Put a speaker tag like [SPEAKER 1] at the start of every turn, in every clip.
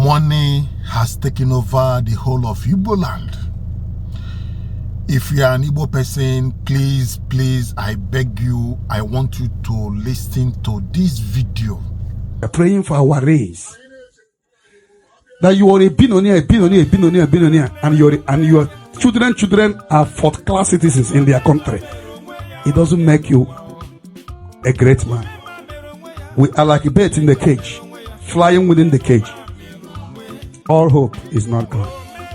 [SPEAKER 1] money has taken over the whole of Igbo land. If you are an Igbo person, please, I beg you, I want you to listen to this video.
[SPEAKER 2] We are praying for our race. That you are a billionaire, and your children are fourth-class citizens in their country. It doesn't make you a great man. We are like a bird in the cage, flying within the cage. All hope is not gone.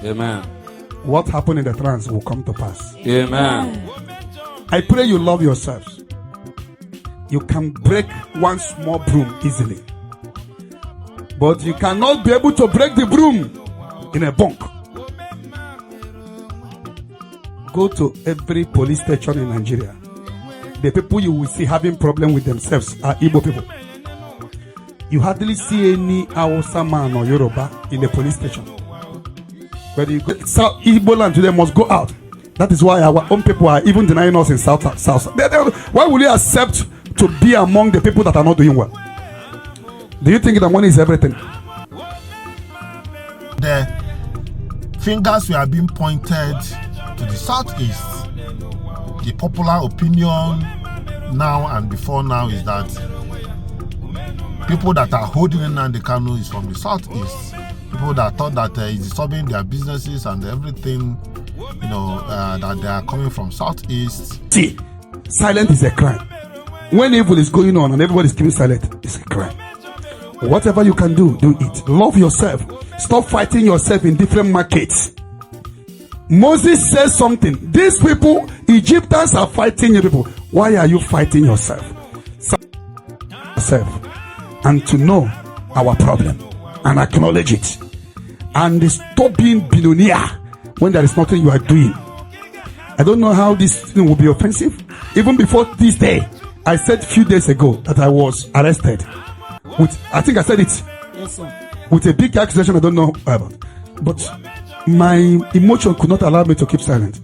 [SPEAKER 3] Amen.
[SPEAKER 2] What happened in the trance will come to pass.
[SPEAKER 3] Amen.
[SPEAKER 2] I pray you love yourselves. You can break one small broom easily, but you cannot be able to break the broom in a bunk. Go to every police station in Nigeria. The people you will see having problem with themselves are Igbo people. You hardly see any Hausa man or Yoruba in the police station. But you go South Igbo land today must go out. That is why our own people are even denying us in South. Why will you accept to be among the people that are not doing well? Do you think that money is everything?
[SPEAKER 1] The fingers were being pointed to the southeast. The popular opinion now and before now is that people that are holding Nnamdi Kanu is from the southeast. People that thought that it's disturbing their businesses and everything, that they are coming from southeast.
[SPEAKER 2] See, silent is a crime. When evil is going on and everybody is keeping silent, it's a crime. Whatever you can do, do it. Love yourself. Stop fighting yourself in different markets. Moses says something. These people, Egyptians, are fighting you people. Why are you fighting yourself? And to know our problem and acknowledge it. And stop being billionaire when there is nothing you are doing. I don't know how this thing will be offensive. Even before this day, I said a few days ago that I was arrested. I think I said it.
[SPEAKER 4] Yes, sir.
[SPEAKER 2] With a big accusation I don't know about. But my emotion could not allow me to keep silent.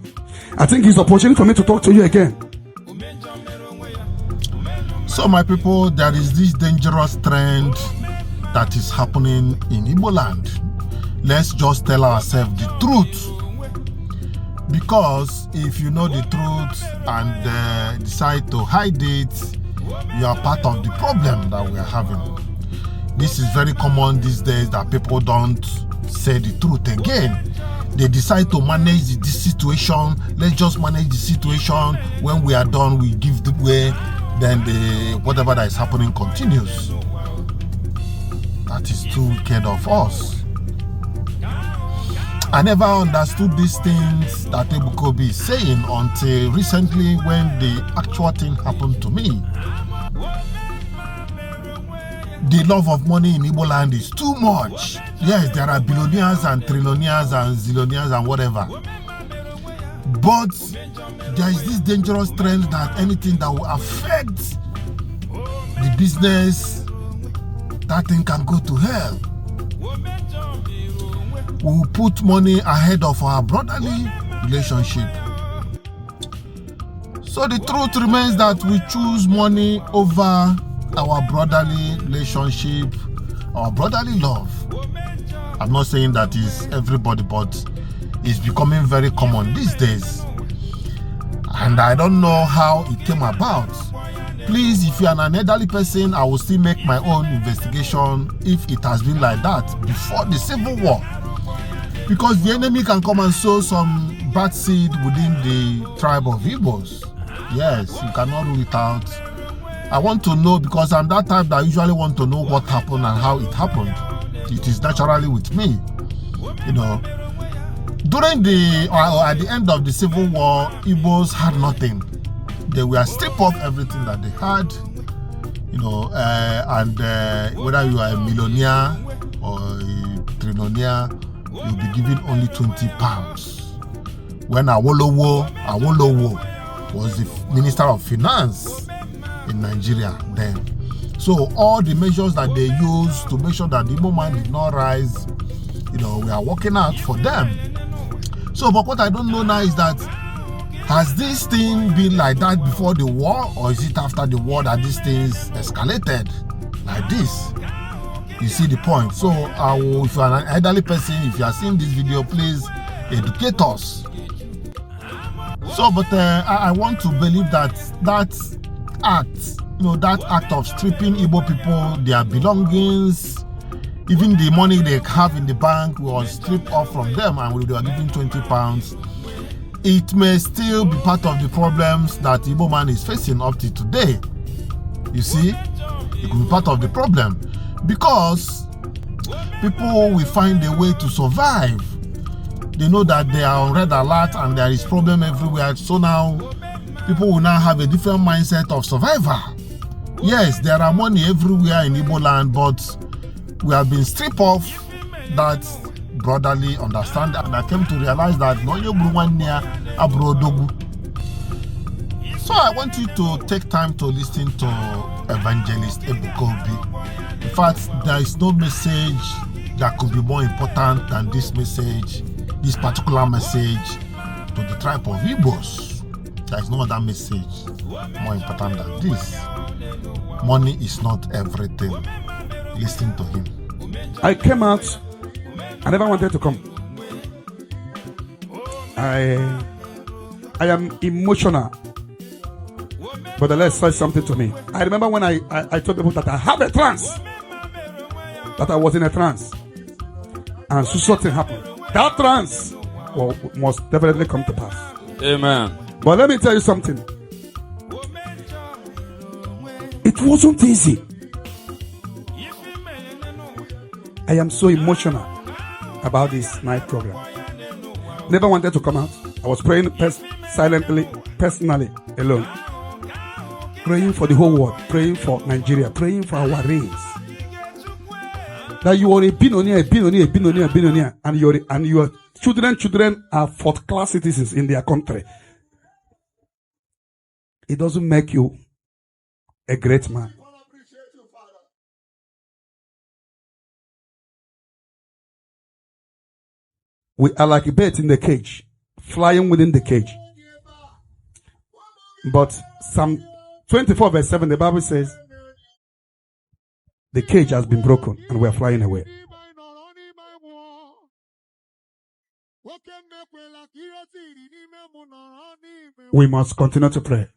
[SPEAKER 2] I think it's an opportunity for me to talk to you again.
[SPEAKER 1] So my people, there is this dangerous trend that is happening in Igbo land. Let's just tell ourselves the truth. Because if you know the truth and decide to hide it, you are part of the problem that we are having. This is very common these days that people don't say the truth again. They decide to manage this situation. Let's just manage the situation. When we are done, we give the way. Then whatever that is happening continues. That is too wicked of us. I never understood these things that Ebukobi is saying until recently when the actual thing happened to me. The love of money in Igbo land is too much. Yes, there are billionaires and trillionaires and zillionaires and whatever. But there is this dangerous trend that anything that will affect the business, that thing can go to hell. We will put money ahead of our brotherly relationship. So the truth remains that we choose money over our brotherly relationship, our brotherly love. I'm not saying that is everybody, but it's becoming very common these days. And I don't know how it came about. Please, if you are an elderly person, I will still make my own investigation if it has been like that before the Civil War. Because the enemy can come and sow some bad seed within the tribe of Igbos. Yes, you cannot rule it out. I want to know, because I'm that type that usually want to know what happened and how it happened. It is naturally with me. During at the end of the Civil War, Igbos had nothing. They were stripped of everything that they had. Whether you are a millionaire or a trillionaire, you'll be given only 20 pounds. When Awolowo was the Minister of Finance in Nigeria then. So all the measures that they used to make sure that the Igbo man did not rise, we are working out for them. So, but what I don't know now is that, has this thing been like that before the war, or is it after the war that these things escalated like this? You see the point. So if you are an elderly person, if you are seeing this video, please educate us. So, but I want to believe that act, that act of stripping Igbo people their belongings, even the money they have in the bank was stripped off from them, and they were given 20 pounds. It may still be part of the problems that Igbo man is facing up to today. You see, it could be part of the problem because people will find a way to survive. They know that they are on red alert and there is problem everywhere. So now people will now have a different mindset of survival. Yes, there are money everywhere in Igbo land, but we have been stripped off that brotherly understanding. And I came to realize that so I want you to take time to listen to Evangelist Ebukobi. In fact, there is no message that could be more important than this message, this particular message to the tribe of Igbos. There is no other message more important than this. Money is not everything. Listen to him.
[SPEAKER 2] I came out. I never wanted to come. I am emotional. But the Lord said something to me. I remember when I told people that I have a trance. That I was in a trance. And so something happened. That trance must definitely come to pass.
[SPEAKER 3] Amen.
[SPEAKER 2] But let me tell you something. It wasn't easy. I am so emotional about this night program. Never wanted to come out. I was praying silently, personally, alone. Praying for the whole world, praying for Nigeria, praying for our race. That you are a billionaire, and your children are fourth-class citizens in their country. It doesn't make you a great man. We are like a bird in the cage, flying within the cage. But Psalm 24 verse 7, the Bible says, the cage has been broken and we are flying away. We must continue to pray.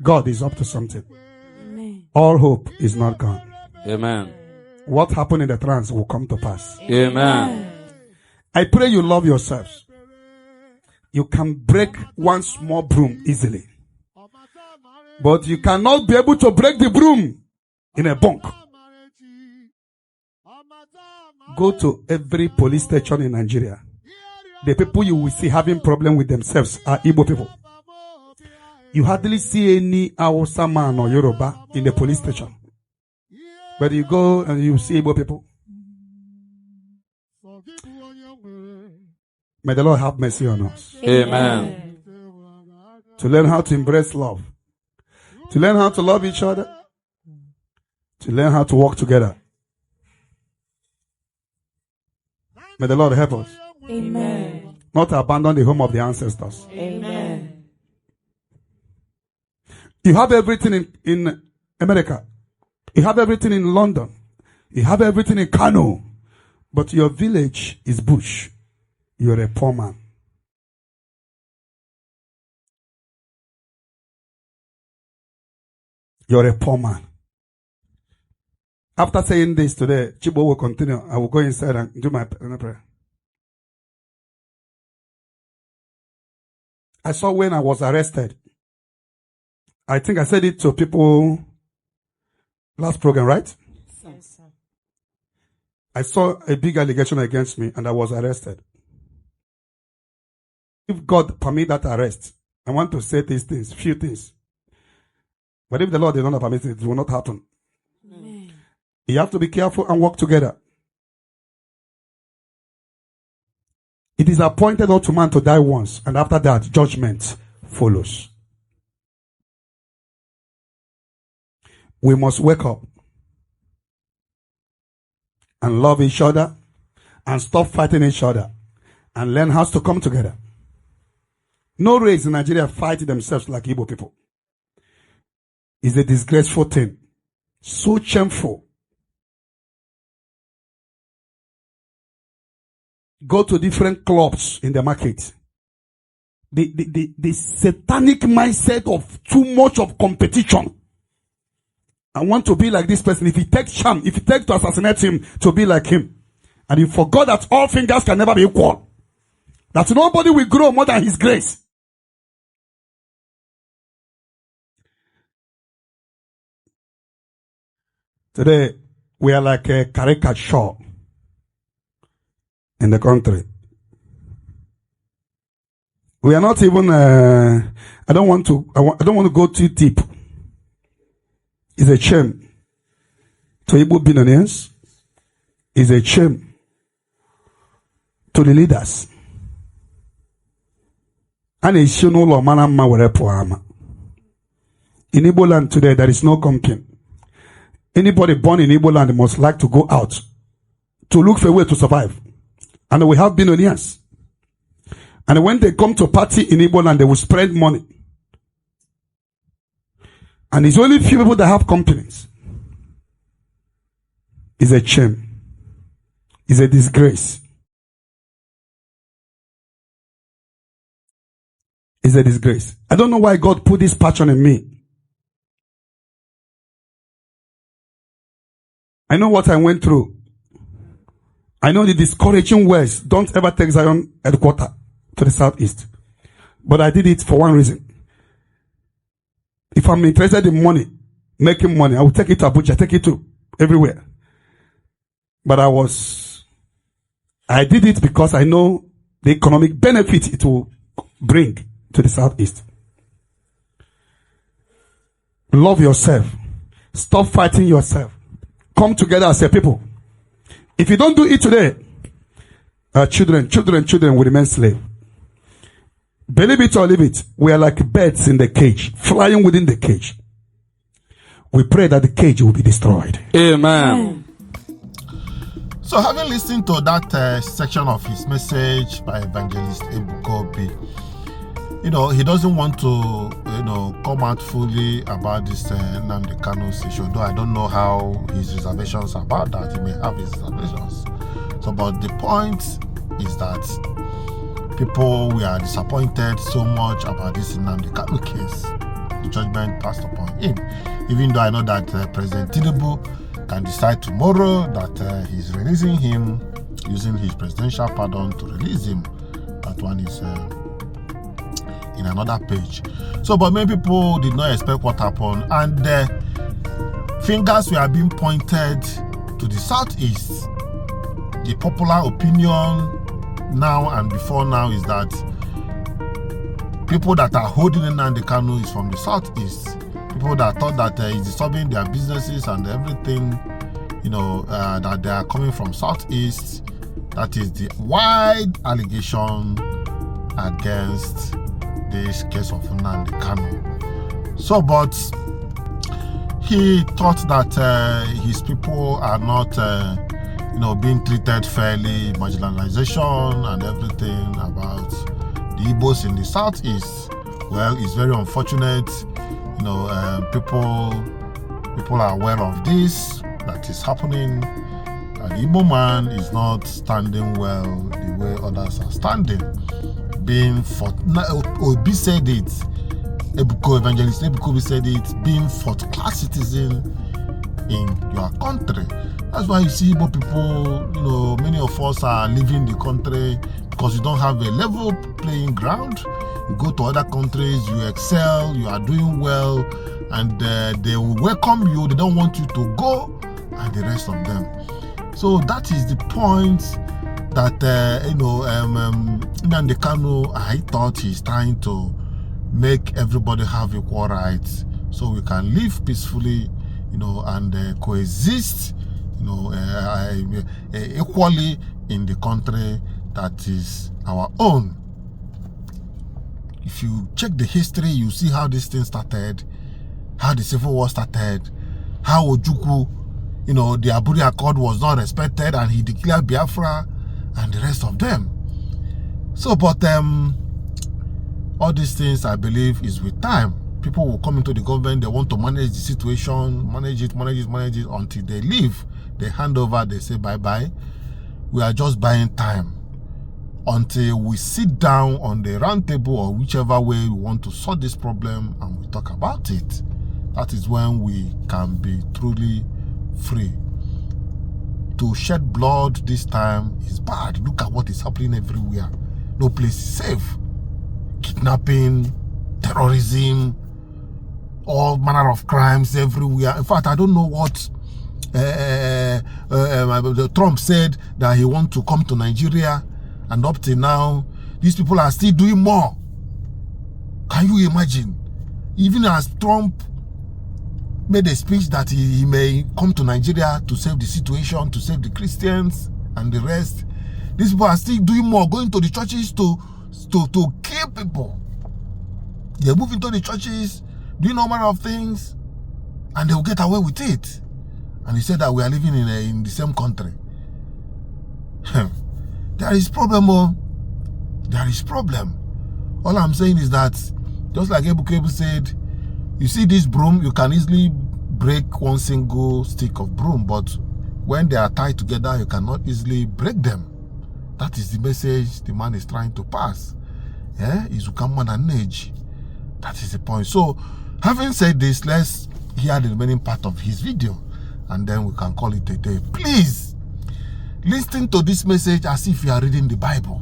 [SPEAKER 2] God is up to something.
[SPEAKER 4] Amen.
[SPEAKER 2] All hope is not gone.
[SPEAKER 3] Amen.
[SPEAKER 2] What happened in the trance will come to pass.
[SPEAKER 3] Amen.
[SPEAKER 2] I pray you love yourselves. You can break one small broom easily. But you cannot be able to break the broom in a bunk. Go to every police station in Nigeria. The people you will see having problem with themselves are Igbo people. You hardly see any Hausa man or Yoruba in the police station. But you go and you see Igbo people. May the Lord have mercy on us.
[SPEAKER 3] Amen.
[SPEAKER 2] To learn how to embrace love. To learn how to love each other. To learn how to work together. May the Lord help us.
[SPEAKER 4] Amen.
[SPEAKER 2] Not to abandon the home of the ancestors.
[SPEAKER 4] Amen.
[SPEAKER 2] You have everything in America. You have everything in London. You have everything in Kano. But your village is bush. You're a poor man. You're a poor man. After saying this today, Chibo will continue. I will go inside and do my prayer. I saw when I was arrested. I think I said it to people last program, right?
[SPEAKER 4] Yes, sir.
[SPEAKER 2] I saw a big allegation against me and I was arrested. If God permit that arrest, I want to say these things, few things. But if the Lord did not permit it, it will not happen.
[SPEAKER 4] Amen.
[SPEAKER 2] You have to be careful and work together. It is appointed unto man to die once, and after that, judgment follows. We must wake up and love each other and stop fighting each other and learn how to come together. No race in Nigeria fight themselves like Igbo people. It's a disgraceful thing. So shameful. go to different clubs in the market. The satanic mindset of too much of competition. I want to be like this person. If he takes to assassinate him, to be like him. And he forgot that all fingers can never be equal. That nobody will grow more than his grace. Today, we are like a caricature in the country. We are not even, I don't want to go too deep. It's a shame to Igbo billionaires. It's a shame to the leaders. And it's no law man were poama. In Igbo land today, there is no company. Anybody born in Igbo land must like to go out to look for a way to survive. And we have billionaires. And when they come to party in Igbo land, they will spend money. And it's only few people that have companies. It's a shame. It's a disgrace. It's a disgrace. I don't know why God put this passion in me. I know what I went through. I know the discouraging words. Don't ever take Zion headquarters to the southeast. But I did it for one reason. If I'm interested in money, making money, I will take it to Abuja, take it to everywhere. But I did it because I know the economic benefit it will bring to the southeast. Love yourself. Stop fighting yourself. Come together as a people. If you don't do it today, children will remain slaves. Believe it or leave it, we are like birds in the cage, flying within the cage. We pray that the cage will be destroyed.
[SPEAKER 3] Amen.
[SPEAKER 1] So having listened to that section of his message by Evangelist Ebuka, he doesn't want to, come out fully about this Nnamdi Kanu issue. Though I don't know how his reservations about that. He may have his reservations. So, but the point is that people were disappointed so much about this Nnamdi Kanu case. The judgment passed upon him. Even though I know that President Tinubu can decide tomorrow that he's releasing him, using his presidential pardon to release him. That one is in another page. So, but many people did not expect what happened, and fingers were being pointed to the southeast. The popular opinion now and before now is that people that are holding Nnamdi Kanu is from the southeast. People that thought that he's disturbing their businesses and everything, that they are coming from southeast. That is the wide allegation against this case of Nnamdi Kanu. So, but he thought that his people are not, being treated fairly, marginalization and everything about the Igbos in the southeast. Well, it's very unfortunate. People are aware of this, that is happening. And the Igbo man is not standing well the way others are standing. Obi said it, Evangelist Ebuka said it, being fourth-class citizen in your country. That's why you see Igbo people, many of us are leaving the country because you don't have a level playing ground. You go to other countries, you excel, you are doing well, and they will welcome you. They don't want you to go, and the rest of them. So that is the point that Nnamdi Kanu, I thought he's trying to make everybody have equal rights, so we can live peacefully, and coexist, equally in the country that is our own. If you check the history, you see how this thing started, how the Civil War started, how Ojukwu, the Aburi Accord was not respected and he declared Biafra and the rest of them. So, but all these things, I believe, is with time. People will come into the government, they want to manage the situation, manage it until they leave. They hand over, they say bye-bye. We are just buying time. until we sit down on the round table or whichever way we want to solve this problem and we talk about it. That is when we can be truly free. To shed blood this time is bad. Look at what is happening everywhere. No place is safe. Kidnapping, terrorism, all manner of crimes everywhere. In fact, I don't know what Trump said that he wants to come to Nigeria, and up till now, these people are still doing more. Can you imagine? Even as Trump made a speech that he may come to Nigeria to save the situation, to save the Christians and the rest, these people are still doing more, going to the churches to kill people. They move into the churches, doing all manner of things, and they will get away with it. And he said that we are living in the same country. There is problem, oh. There is problem. All I'm saying is that, just like Ebuka said, you see this broom, you can easily break one single stick of broom, but when they are tied together, you cannot easily break them. That is the message the man is trying to pass. Yeah, is become man and age. That is the point. So, having said this, let's hear the remaining part of his video, and then we can call it a day. Please, listen to this message as if you are reading the Bible.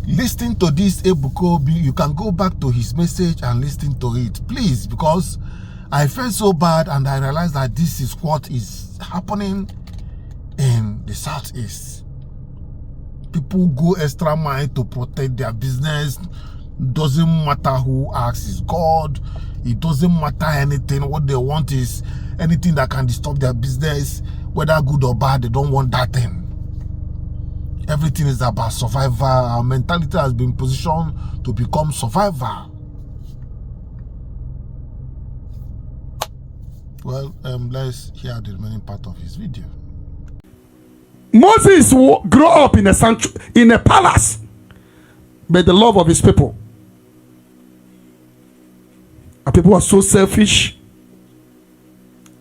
[SPEAKER 1] Listen to this Ebuka. You can go back to his message and listen to it, please, because I felt so bad and I realized that this is what is happening in the Southeast. People go extra mile to protect their business. Doesn't matter who asks, is God. It doesn't matter anything. What they want is anything that can disturb their business, whether good or bad. They don't want that thing. Everything is about survival. Our mentality has been positioned to become survivor. Well, let's hear the remaining part of his video.
[SPEAKER 2] Moses grew up in a palace by the love of his people. And people are so selfish.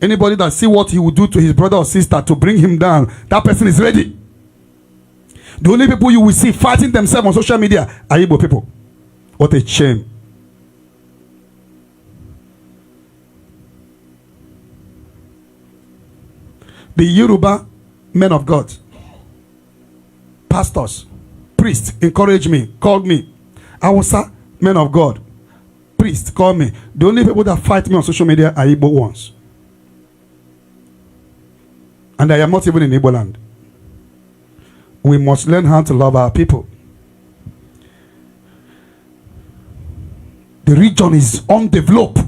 [SPEAKER 2] Anybody that see what he would do to his brother or sister to bring him down, that person is ready. The only people you will see fighting themselves on social media are Igbo people. What a shame. The Yoruba men of God, pastors, priests, encourage me, called me. Hausa men of God, priests, call me. The only people that fight me on social media are Igbo ones. And I am not even in Igbo land. We must learn how to love our people. The region is undeveloped.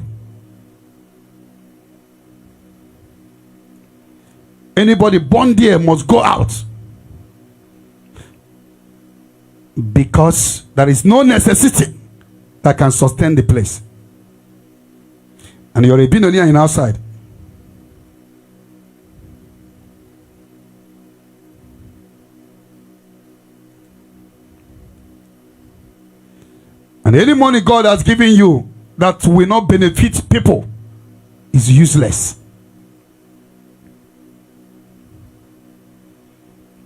[SPEAKER 2] Anybody born there must go out. Because there is no necessity that can sustain the place. And you're a billionaire in outside. And any money God has given you that will not benefit people is useless.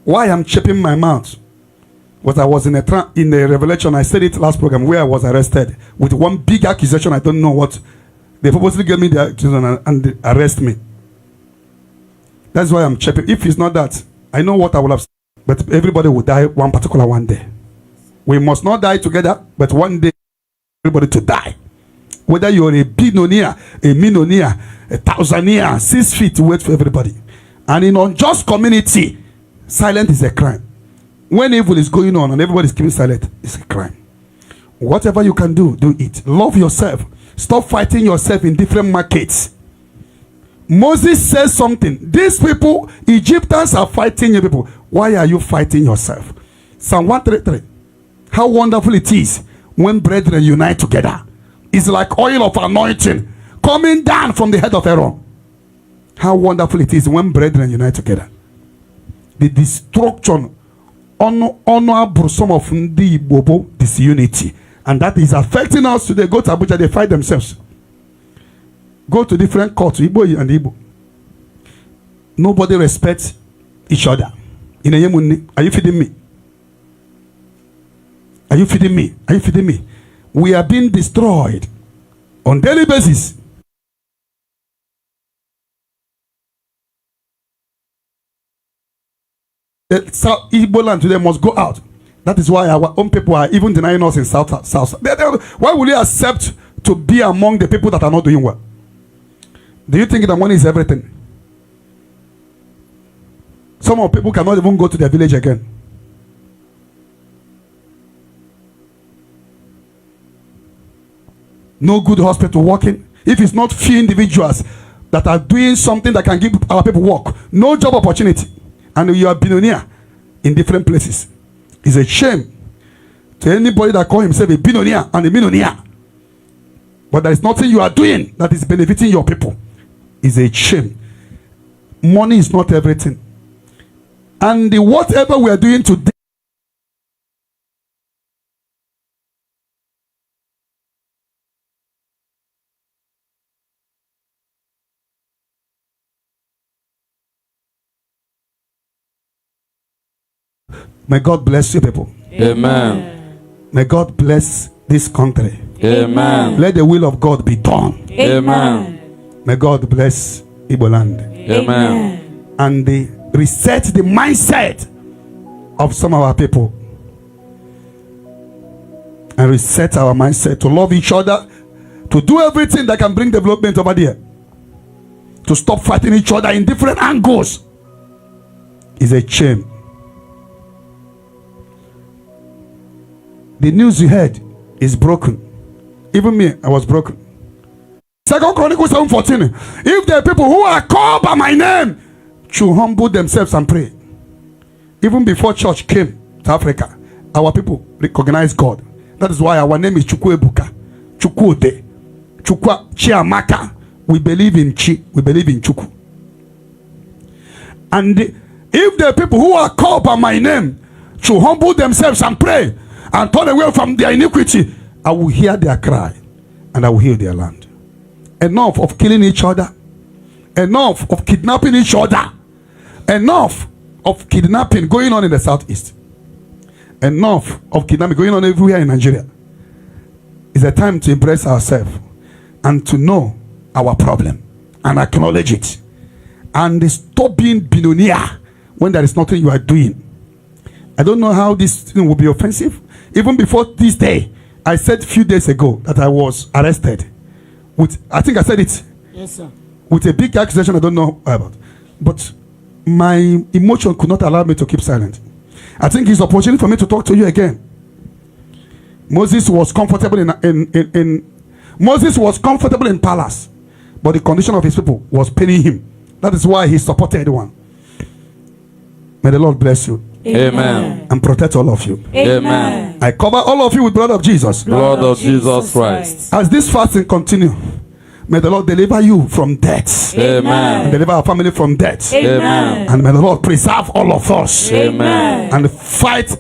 [SPEAKER 2] Why I'm shaping my mouth? But I was in a revelation. I said it last program where I was arrested with one big accusation. I don't know what. They purposely gave me the accusation and arrest me. That's why I'm shaping. If it's not that, I know what I will have said. But everybody will die one particular one day. We must not die together, but one day everybody to die. Whether you're a billionaire, a millionaire, a thousandaire, 6 feet, wait for everybody. And in unjust community, silent is a crime. When evil is going on and everybody is keeping silent, it's a crime. Whatever you can do, do it. Love yourself. Stop fighting yourself in different markets. Moses says something. These people, Egyptians are fighting you people. Why are you fighting yourself? Psalm 133. How wonderful it is when brethren unite together. It's like oil of anointing coming down from the head of Aaron. How wonderful it is when brethren unite together. The destruction honorable some of the Bobo disunity, and that is affecting us today. Go to Abuja, they fight themselves. Go to different courts, Igbo and Igbo. Nobody respects each other. In a yemunni, are you feeding me? Are you feeding me? Are you feeding me? We are being destroyed on daily basis. The South Igbo land today must go out. That is why our own people are even denying us in South. Why will you accept to be among the people that are not doing well? Do you think that money is everything? Some of people cannot even go to their village again. No good hospital working. If it's not few individuals that are doing something that can give our people work, no job opportunity, and you are billionaire in different places. It's a shame to anybody that call himself a billionaire and a millionaire, but there is nothing you are doing that is benefiting your people. It's a shame. Money is not everything, and whatever we are doing today, may God bless you people.
[SPEAKER 3] Amen.
[SPEAKER 2] May God bless this country.
[SPEAKER 3] Amen.
[SPEAKER 2] Let the will of God be done.
[SPEAKER 3] Amen.
[SPEAKER 2] May God bless Igbo land.
[SPEAKER 3] Amen.
[SPEAKER 2] And they reset the mindset of some of our people. And reset our mindset to love each other, to do everything that can bring development over there. To stop fighting each other in different angles. It's a shame. The news you heard is broken. Even me, I was broken. 2 Chronicles 7:14. If there are people who are called by my name should humble themselves and pray. Even before church came to Africa, our people recognized God. That is why our name is Chukwuebuka, Chukwude, Chukwa Chiamaka. We believe in Chi, we believe in Chukwu. And if there are people who are called by my name should humble themselves and pray and turn away from their iniquity, I will hear their cry and I will heal their land. Enough of killing each other. Enough of kidnapping each other. Enough of kidnapping going on in the southeast. Enough of kidnapping going on everywhere in Nigeria. It's a time to embrace ourselves and to know our problem and acknowledge it. And stop being billionaire when there is nothing you are doing. I don't know how this thing will be offensive. Even before this day, I said a few days ago that I was arrested with, I think I said it.
[SPEAKER 4] Yes, sir.
[SPEAKER 2] With a big accusation I don't know about. But my emotion could not allow me to keep silent. I think it's an opportunity for me to talk to you again. Moses was comfortable Moses was comfortable in palace, but the condition of his people was paining him. That is why he supported one. May the Lord bless you.
[SPEAKER 3] Amen.
[SPEAKER 2] And protect all of you.
[SPEAKER 3] Amen.
[SPEAKER 2] I cover all of you with blood of Jesus.
[SPEAKER 3] Blood of Jesus Christ.
[SPEAKER 2] As this fasting continue, may the Lord deliver you from death.
[SPEAKER 3] Amen.
[SPEAKER 2] And deliver our family from death.
[SPEAKER 3] Amen.
[SPEAKER 2] And may the Lord preserve all of us.
[SPEAKER 3] Amen.
[SPEAKER 2] And fight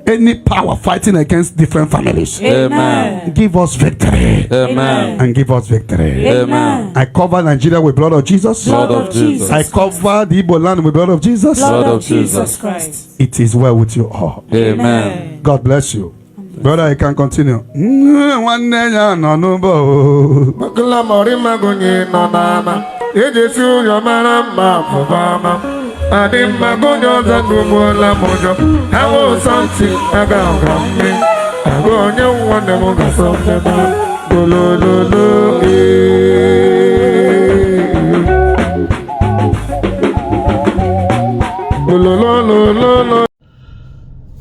[SPEAKER 2] any power fighting against different families.
[SPEAKER 3] Amen.
[SPEAKER 2] Give us victory.
[SPEAKER 3] Amen.
[SPEAKER 2] And give us victory.
[SPEAKER 3] Amen.
[SPEAKER 2] I cover Nigeria with blood of Jesus.
[SPEAKER 3] Blood of Jesus.
[SPEAKER 2] I cover the Igbo land with blood of Jesus.
[SPEAKER 4] Blood of Jesus Christ.
[SPEAKER 2] It is well with you all.
[SPEAKER 3] Amen.
[SPEAKER 2] God bless you. Brother, I can continue.
[SPEAKER 1] Makala mori magonye no nama. Ejesu yo maramba fufama. Adi magonyo zandumo la mojo. Hawo santi aga ogambe. Agonyo wande mo gasonde ba. Golololo Golololo.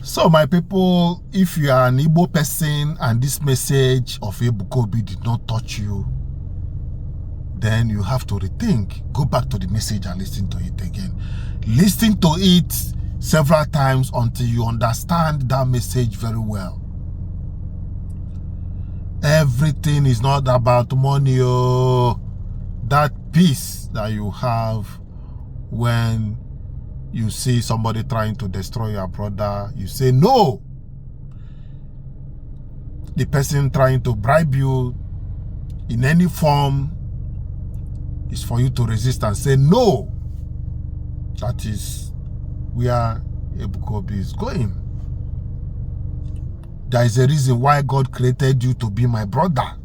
[SPEAKER 1] So my people, if you are an Igbo person and this message of Ebukobi did not touch you, then you have to rethink. Go back to the message and listen to it again. Listen to it several times until you understand that message very well. Everything is not about money. Oh, that peace that you have when you see somebody trying to destroy your brother, you say no. The person trying to bribe you in any form is for you to resist and say no. That is where Ebukobi is going. There is a reason why God created you to be my brother.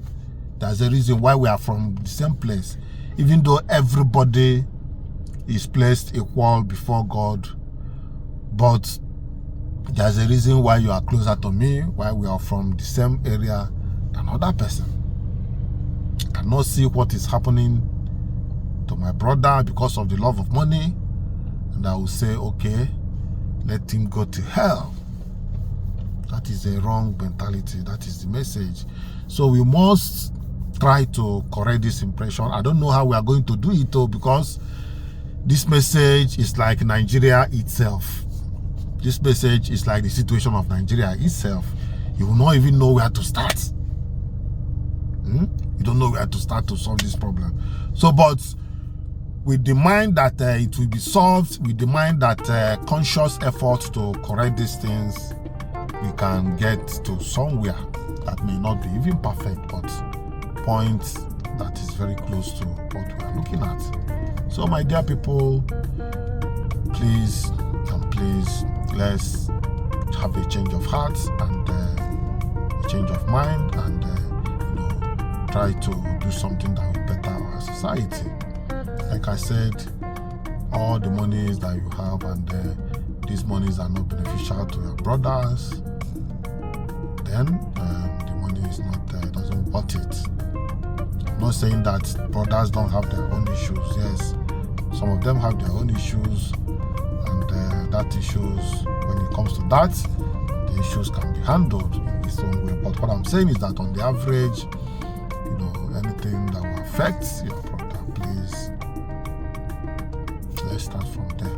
[SPEAKER 1] There's a reason why we are from the same place. Even though everybody is placed equal before God, but there's a reason why you are closer to me, why we are from the same area than other person. I cannot see what is happening to my brother because of the love of money, and I will say, okay, let him go to hell. That is a wrong mentality. That is the message. So we must try to correct this impression. I don't know how we are going to do it though, because this message is like Nigeria itself. This message is like the situation of Nigeria itself. You will not even know where to start. You don't know where to start to solve this problem. So, but we demand that it will be solved. We demand that conscious effort to correct these things, we can get to somewhere that may not be even perfect, but point that is very close to what we are looking at. So, my dear people, please and please, let's have a change of heart and a change of mind, and try to do something that will better our society. Like I said, all the monies that you have and these monies are not beneficial to your brothers, then the money is not doesn't worth it. I'm not saying that brothers don't have their own issues. Yes, some of them have their own issues, and that issues, when it comes to that, the issues can be handled in its own way. But what I'm saying is that on the average, anything that will affect your brother, please, let's start from there.